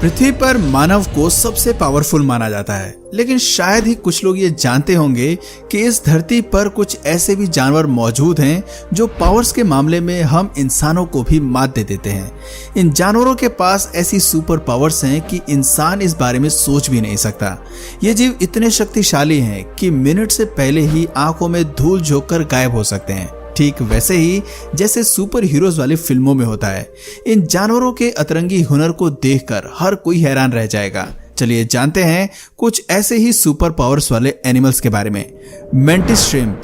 पृथ्वी पर मानव को सबसे पावरफुल माना जाता है, लेकिन शायद ही कुछ लोग ये जानते होंगे कि इस धरती पर कुछ ऐसे भी जानवर मौजूद हैं जो पावर्स के मामले में हम इंसानों को भी मात दे देते हैं। इन जानवरों के पास ऐसी सुपर पावर्स हैं कि इंसान इस बारे में सोच भी नहीं सकता। ये जीव इतने शक्तिशाली हैं कि मिनट से पहले ही आंखों में धूल झोंककर गायब हो सकते हैं, ठीक वैसे ही जैसे सुपर हीरोज वाली फिल्मों में होता है। इन जानवरों के अतरंगी हुनर को देखकर हर कोई हैरान रह जाएगा। चलिए जानते हैं कुछ ऐसे ही सुपर पावर्स वाले एनिमल्स के बारे में। Mantis shrimp.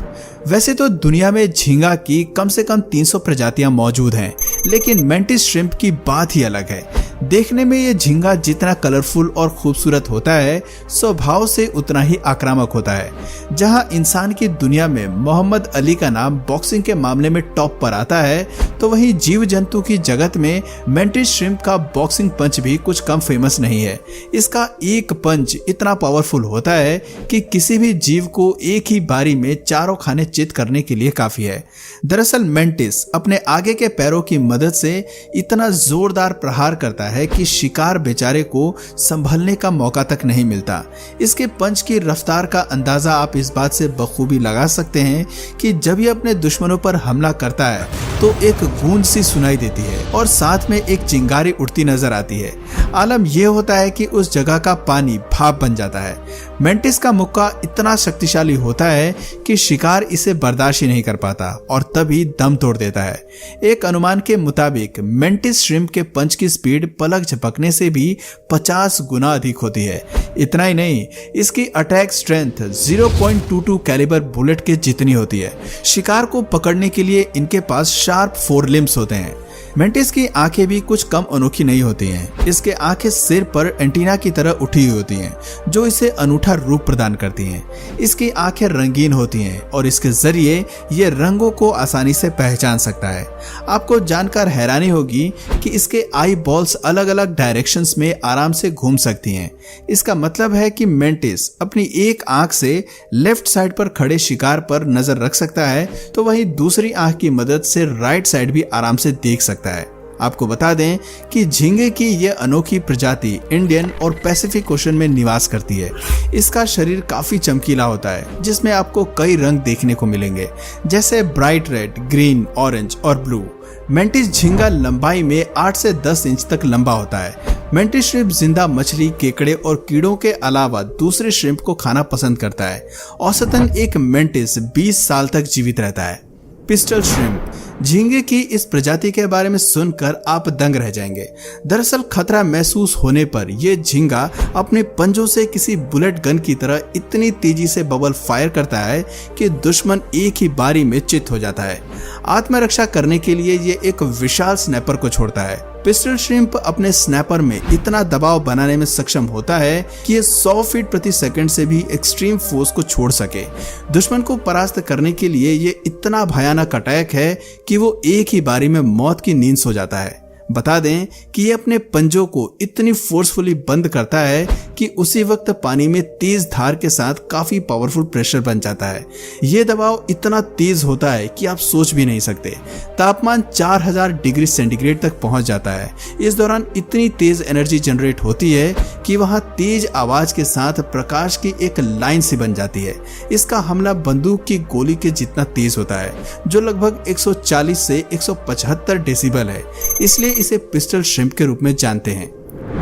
वैसे तो दुनिया में झींगा की कम से कम 300 प्रजातियां मौजूद हैं, लेकिन मेंटिस श्रिम्प की बात ही अलग है। देखने में ये झींगा जितना कलरफुल और खूबसूरत होता है, स्वभाव से उतना ही आक्रामक होता है। जहां इंसान की दुनिया में मोहम्मद अली का नाम बॉक्सिंग के मामले में टॉप पर आता है, तो वहीं जीव जंतु की जगत में मेंटिस श्रिम्प का बॉक्सिंग पंच भी कुछ कम फेमस नहीं है। इसका एक पंच इतना पावरफुल होता है कि किसी भी जीव को एक ही बारी में चारों खाने चित करने के लिए काफी है। दरअसल मेंटिस अपने आगे के पैरों की मदद से इतना जोरदार प्रहार करता है कि शिकार बेचारे को संभलने का मौका तक नहीं मिलता। इसके पंच की रफ्तार का अंदाजा आप इस बात से बखूबी लगा सकते हैं कि जब ये अपने दुश्मनों पर हमला करता है तो एक गूंज सी सुनाई देती है और साथ में एक चिंगारी उड़ती नजर आती है। आलम यह होता है कि उस जगह का पानी भाप बन जाता है। मेंटिस का मुक्का इतना शक्तिशाली होता है कि शिकार इसे बर्दाश्त ही नहीं कर पाता और तभी दम तोड़ देता है। एक अनुमान के मुताबिक मेंटिस श्रिम्प के पंच की स्पीड पलक झपकने से भी 50 गुना अधिक होती है। इतना ही नहीं, इसकी अटैक स्ट्रेंथ 0.22 कैलिबर बुलेट के जितनी होती है। शिकार को पकड़ने के लिए इनके पास शार्प फोर लिम्स होते हैं। मेंटिस की आंखें भी कुछ कम अनोखी नहीं होती हैं। इसके आंखें सिर पर एंटीना की तरह उठी हुई होती हैं, जो इसे अनूठा रूप प्रदान करती हैं। इसकी आंखें रंगीन होती हैं और इसके जरिए ये रंगों को आसानी से पहचान सकता है। आपको जानकर हैरानी होगी कि इसके आई बॉल्स अलग अलग डायरेक्शंस में आराम से घूम सकती हैं। इसका मतलब है कि मेंटिस अपनी एक आंख से लेफ्ट साइड पर खड़े शिकार पर नजर रख सकता है, तो वहीं दूसरी आंख की मदद से राइट साइड भी आराम से देख सकता है। आपको बता दें कि झींगे की यह अनोखी प्रजाति इंडियन और पैसिफिक ओशन में निवास करती है। इसका शरीर काफी चमकीला होता है, जिसमें आपको कई रंग देखने को मिलेंगे, जैसे ब्राइट रेड, ग्रीन, ऑरेंज और ब्लू। मेंटिस झींगा लंबाई में 8 से 10 इंच तक लंबा होता है। मेंटिस श्रिम्प जिंदा मछली, केकड़े और कीड़ों के अलावा दूसरे श्रिम्प को खाना पसंद करता है। औसतन एक मेंटिस 20 साल तक जीवित रहता है। Pistol shrimp. झींगे की इस प्रजाति के बारे में सुनकर आप दंग रह जाएंगे। दरअसल खतरा महसूस होने पर यह झींगा अपने पंजों से किसी बुलेट गन की तरह इतनी तेजी से बबल फायर करता है कि दुश्मन एक ही बारी में चित हो जाता है। आत्मरक्षा करने के लिए ये एक विशाल स्नैपर को छोड़ता है। पिस्टल श्रिम्प अपने स्नैपर में इतना दबाव बनाने में सक्षम होता है कि ये 100 फीट प्रति सेकंड से भी एक्सट्रीम फोर्स को छोड़ सके। दुश्मन को परास्त करने के लिए ये इतना भयानक अटैक है कि वो एक ही बारी में मौत की नींद सो जाता है। बता दें कि ये अपने पंजों को इतनी फोर्सफुली बंद करता है कि उसी वक्त पानी में तेज धार के साथ काफी पावरफुल प्रेशर बन जाता है। ये दबाव इतना तेज होता है कि आप सोच भी नहीं सकते। तापमान 4000 डिग्री सेंटीग्रेड तक पहुंच जाता है। इस दौरान इतनी तेज एनर्जी जनरेट होती है कि वहां तेज आवाज के साथ प्रकाश की एक लाइन सी बन जाती है। इसका हमला बंदूक की गोली के जितना तेज होता है, जो लगभग 140 से 175 डेसिबल है। इसलिए इसे पिस्टल श्रिम्प के रूप में जानते हैं।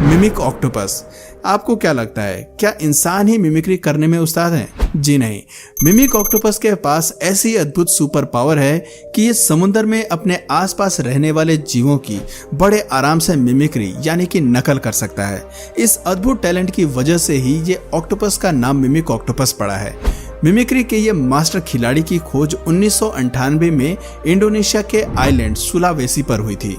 Mimic octopus. आपको क्या लगता है, क्या इंसान ही मिमिक्री करने में उस्ताद हैं? जी नहीं, मिमिक ऑक्टोपस के पास ऐसी अद्भुत सुपर पावर है कि ये समुद्र में अपने आसपास रहने वाले जीवों की बड़े आराम से मिमिक्री यानी कि नकल कर सकता है। इस अद्भुत टैलेंट की वजह से ही ये ऑक्टोपस का नाम मिमिक ऑक्टोपस पड़ा है। मिमिक्री के ये मास्टर खिलाड़ी की खोज 1998 में इंडोनेशिया के आइलैंड सुलावेसी पर हुई थी।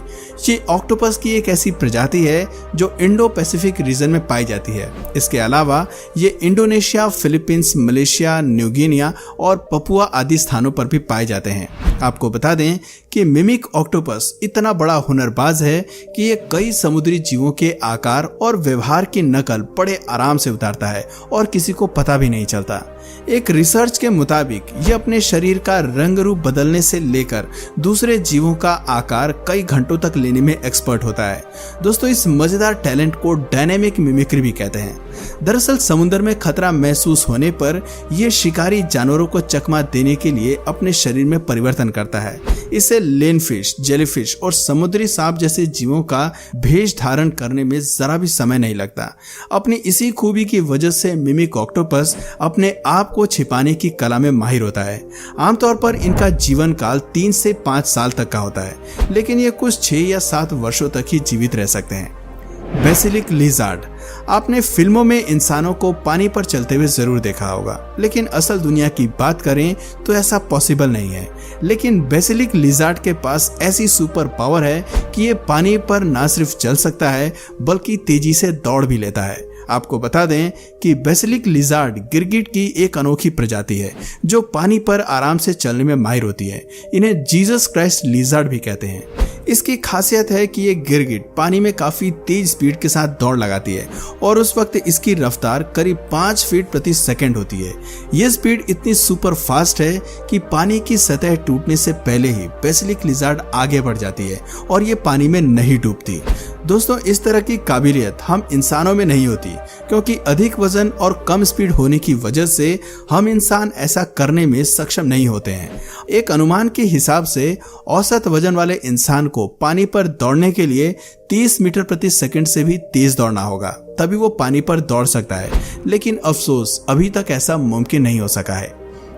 ये ऑक्टोपस की एक ऐसी प्रजाति है जो इंडो पैसिफिक रीजन में पाई जाती है। इसके अलावा ये Indonesia, Philippines, Malaysia, new Guinea और पपुआ आदि स्थानों पर भी पाए जाते हैं। आपको बता दें कि मिमिक ऑक्टोपस इतना बड़ा हुनरबाज है कि ये कई समुद्री जीवों के आकार और व्यवहार की नकल बड़े आराम से उतारता है और किसी को पता भी नहीं चलता। एक रिसर्च के मुताबिक ये अपने शरीर का रंग रूप बदलने से लेकर दूसरे जीवों का आकार कई घंटों तक लेने में एक्सपर्ट होता है। दोस्तों, इस मजेदार टैलेंट को डायनेमिक मिमिक्री भी कहते हैं। दरअसल समुद्र में खतरा महसूस होने पर यह शिकारी जानवरों को चकमा देने के लिए अपने शरीर में परिवर्तन करता है। इसे लेनफिश, जेलीफिश और समुद्री सांप जैसे जीवों का भेष धारण करने में जरा भी समय नहीं लगता। अपनी इसी खूबी की वजह से मिमिक ऑक्टोपस अपने आप को छिपाने की कला में माहिर होता है। आमतौर पर इनका जीवन काल 3 से 5 साल तक का होता है, लेकिन ये कुछ 6 या 7 वर्षों तक ही जीवित रह सकते हैं। बेसिलिक लिजार्ड, आपने फिल्मों में इंसानों को पानी पर चलते हुए जरूर देखा होगा, लेकिन असल दुनिया की बात करें तो ऐसा पॉसिबल नहीं है। लेकिन बेसिलिक लिजार्ड के पास ऐसी सुपर पावर है कि ये पानी पर ना सिर्फ चल सकता है बल्कि तेजी से दौड़ भी लेता है। आपको बता दें कि बेसिलिक लिजार्ड गिरगिट की एक अनोखी प्रजाति है जो पानी पर आराम से चलने में माहिर होती है। इन्हें जीसस क्राइस्ट लिजार्ड भी कहते हैं। इसकी खासियत है कि ये गिरगिट पानी में काफी तेज स्पीड के साथ दौड़ लगाती है और उस वक्त इसकी रफ्तार करीब 5 फीट प्रति सेकंड होती है। ये स्पीड इतनी सुपर फास्ट है कि पानी की सतह टूटने से पहले ही बेसिलिक लिजार्ड आगे बढ़ जाती है और ये पानी में नहीं डूबती। दोस्तों, इस तरह की काबिलियत हम इंसानों में नहीं होती, क्योंकि अधिक वजन और कम स्पीड होने की वजह से हम इंसान ऐसा करने में सक्षम नहीं होते हैं। एक अनुमान के हिसाब से औसत वजन वाले इंसान को पानी पर दौड़ने के लिए 30 मीटर प्रति सेकंड से भी तेज दौड़ना होगा, तभी वो पानी पर दौड़ सकता है। लेकिन अफसोस, अभी तक ऐसा मुमकिन नहीं हो सका है।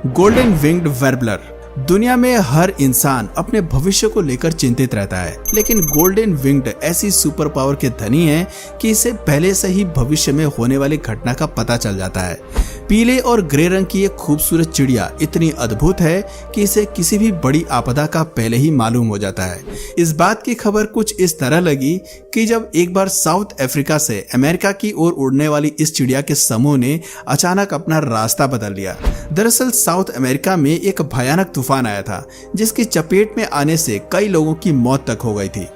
गोल्डन विंग्ड वार्बलर, दुनिया में हर इंसान अपने भविष्य को लेकर चिंतित रहता है, लेकिन गोल्डन विंग्ड ऐसी सुपर पावर के धनी है कि इसे पहले से ही भविष्य में होने वाली घटना का पता चल जाता है। पीले और ग्रे रंग की ये खूबसूरत चिड़िया इतनी अद्भुत है कि इसे किसी भी बड़ी आपदा का पहले ही मालूम हो जाता है। इस बात की खबर कुछ इस तरह लगी कि जब एक बार साउथ अफ्रीका से अमेरिका की ओर उड़ने वाली इस चिड़िया के समूह ने अचानक अपना रास्ता बदल लिया। दरअसल साउथ अमेरिका में एक भयानक तूफान आया था जिसकी चपेट में आने से कई लोगों की मौत तक हो गई थी।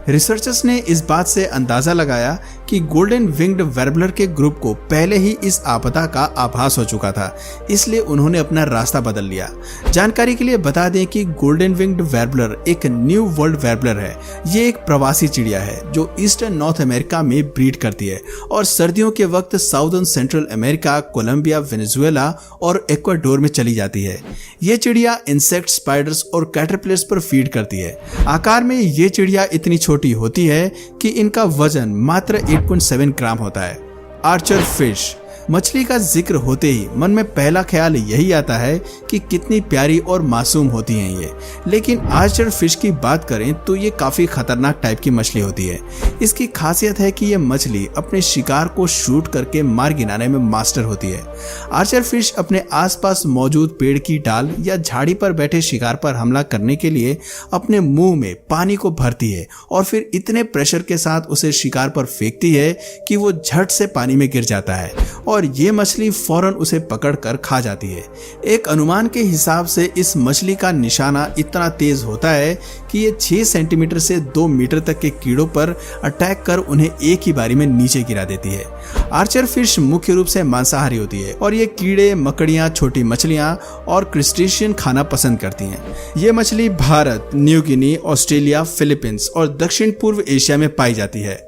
रिसर्चर्स ने इस बात से अंदाजा लगाया कि गोल्डन विंग्ड वार्बलर के ग्रुप को पहले ही इस आपदा का आभास हो चुका था, इसलिए उन्होंने अपना रास्ता बदल लिया। जानकारी के लिए बता दें कि गोल्डन विंग्ड वार्बलर एक न्यू वर्ल्ड वार्बलर है। ये एक प्रवासी चिड़िया है जो ईस्टर्न नॉर्थ अमेरिका में ब्रीड करती है और सर्दियों के वक्त southern central America, Colombia, Venezuela और इक्वाडोर में चली जाती है। ये चिड़िया इंसेक्ट, स्पाइडर्स और कैटरपिलर्स पर फीड करती है। आकार में ये चिड़िया इतनी छोटी होती है कि इनका वजन मात्र 8.7 ग्राम होता है। आर्चर फिश, मछली का जिक्र होते ही मन में पहला ख्याल यही आता है कि कितनी प्यारी और मासूम होती हैं ये। लेकिन आर्चर फिश की बात करें तो ये काफी खतरनाक टाइप की मछली होती है। इसकी खासियत है कि ये मछली अपने शिकार को शूट करके मार गिराने में मास्टर होती है। आर्चर फिश अपने आसपास मौजूद पेड़ की डाल या झाड़ी पर बैठे शिकार पर हमला करने के लिए अपने मुंह में पानी को भरती है और फिर इतने प्रेशर के साथ उसे शिकार पर फेंकती है कि वो झट से पानी में गिर जाता है और ये मछली फौरन उसे पकड़कर खा जाती है। एक अनुमान के हिसाब से इस मछली का निशाना इतना तेज होता है कि ये 6 सेंटीमीटर से 2 मीटर तक के कीड़ों पर अटैक कर उन्हें एक ही बारी में नीचे गिरा देती है। आर्चर फिश मुख्य रूप से मांसाहारी होती है और ये कीड़े, मकड़ियां, छोटी मछलियां और क्रिस्टेशियन खाना पसंद करती हैं। ये मछली Bharat, New Guinea, Australia, Philippines और दक्षिण पूर्व एशिया में पाई जाती है।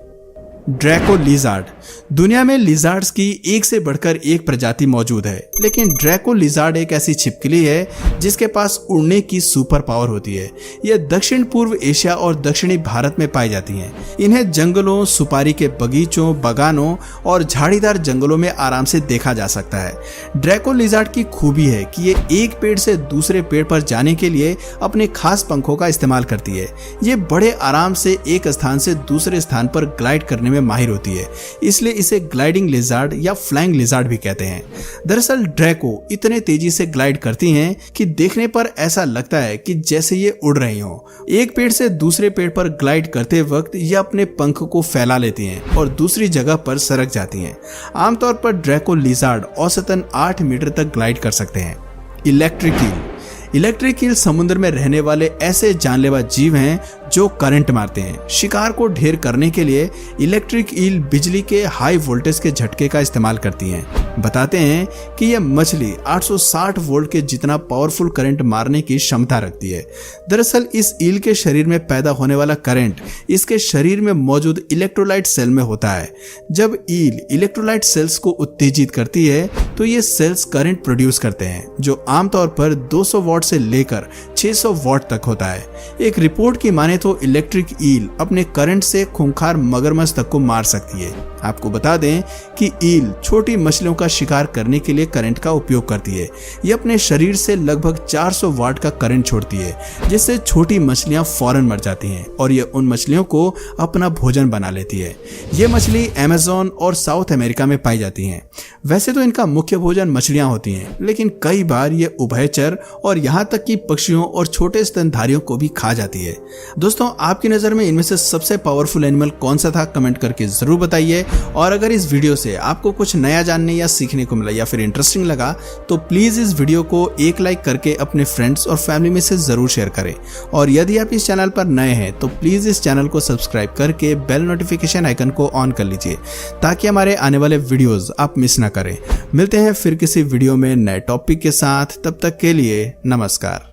ड्रैको लिजार्ड, दुनिया में लिजार्ड्स की एक से बढ़कर एक प्रजाति मौजूद है, लेकिन ड्रैको लिजार्ड एक ऐसी छिपकली है जिसके पास उड़ने की सुपर पावर होती है। यह दक्षिण पूर्व एशिया और दक्षिणी भारत में पाई जाती हैं। इन्हें जंगलों, सुपारी के बगीचों, बागानों और झाड़ीदार जंगलों में आराम से देखा जा सकता है। ड्रैको लिजार्ड की खूबी है कि ये एक पेड़ से दूसरे पेड़ पर जाने के लिए अपने खास पंखों का इस्तेमाल करती है। ये बड़े आराम से एक स्थान से दूसरे स्थान पर ग्लाइड करने में माहिर होती है, इसलिए इसे ग्लाइडिंग लिजार्ड या फ्लाइंग लिजार्ड भी कहते हैं। दरअसल ड्रैको इतने तेजी से ग्लाइड करती हैं कि देखने पर ऐसा लगता है कि जैसे ये उड़ रही हो। एक पेड़ से दूसरे पेड़ पर ग्लाइड करते वक्त ये अपने पंख को फैला लेती हैं और दूसरी जगह पर सरक जाती हैं। आमतौर पर ड्रैको लिजार्ड औसतन 8 मीटर तक ग्लाइड कर सकते हैं। इलेक्ट्रिक ईल, इलेक्ट्रिक ईल समुद्र में रहने वाले ऐसे जानलेवा जीव हैं जो करंट मारते हैं। शिकार को ढेर करने के लिए इलेक्ट्रिक ईल बिजली के हाई वोल्टेज के झटके का इस्तेमाल करती हैं। बताते हैं कि यह मछली 860 वोल्ट के जितना पावरफुल करंट मारने की क्षमता रखती है। दरअसल इस ईल के शरीर में पैदा होने वाला करंट इसके शरीर में मौजूद इलेक्ट्रोलाइट सेल में होता है। जब ईल इलेक्ट्रोलाइट सेल्स को उत्तेजित करती है तो ये सेल्स करंट प्रोड्यूस करते हैं, जो आमतौर पर 200 वॉट से लेकर 600 वॉट तक होता है। एक रिपोर्ट की माने तो इलेक्ट्रिक ईल अपने करंट से खूंखार मगरमच्छ तक को मार सकती है। आपको बता दें कि ईल छोटी मछलियों का शिकार करने के लिए करंट का उपयोग करती है। ये अपने शरीर से लगभग 400 वाट का करंट छोड़ती है, जिससे छोटी मछलियां फौरन मर जाती हैं और ये उन मछलियों को अपना भोजन बना लेती है। ये मछली अमेज़न और साउथ अमेरिका में पाई जाती हैं। वैसे तो इनका मुख्य भोजन मछलियां होती हैं, लेकिन कई बार ये उभयचर और यहाँ तक कि पक्षियों और छोटे स्तनधारियों को भी खा जाती है। दोस्तों, आपकी नज़र में इनमें से सबसे पावरफुल एनिमल कौन सा था, कमेंट करके जरूर बताइए। और अगर इस वीडियो से आपको कुछ नया जानने या सीखने को मिला या फिर इंटरेस्टिंग लगा तो प्लीज इस वीडियो को एक लाइक करके अपने फ्रेंड्स और फैमिली में से जरूर शेयर करें। और यदि आप इस चैनल पर नए हैं तो प्लीज इस चैनल को सब्सक्राइब करके बेल नोटिफिकेशन आइकन को ऑन कर लीजिए, ताकि हमारे आने वाले वीडियोस आप मिस ना करें। मिलते हैं फिर किसी वीडियो में नए टॉपिक के साथ, तब तक के लिए नमस्कार।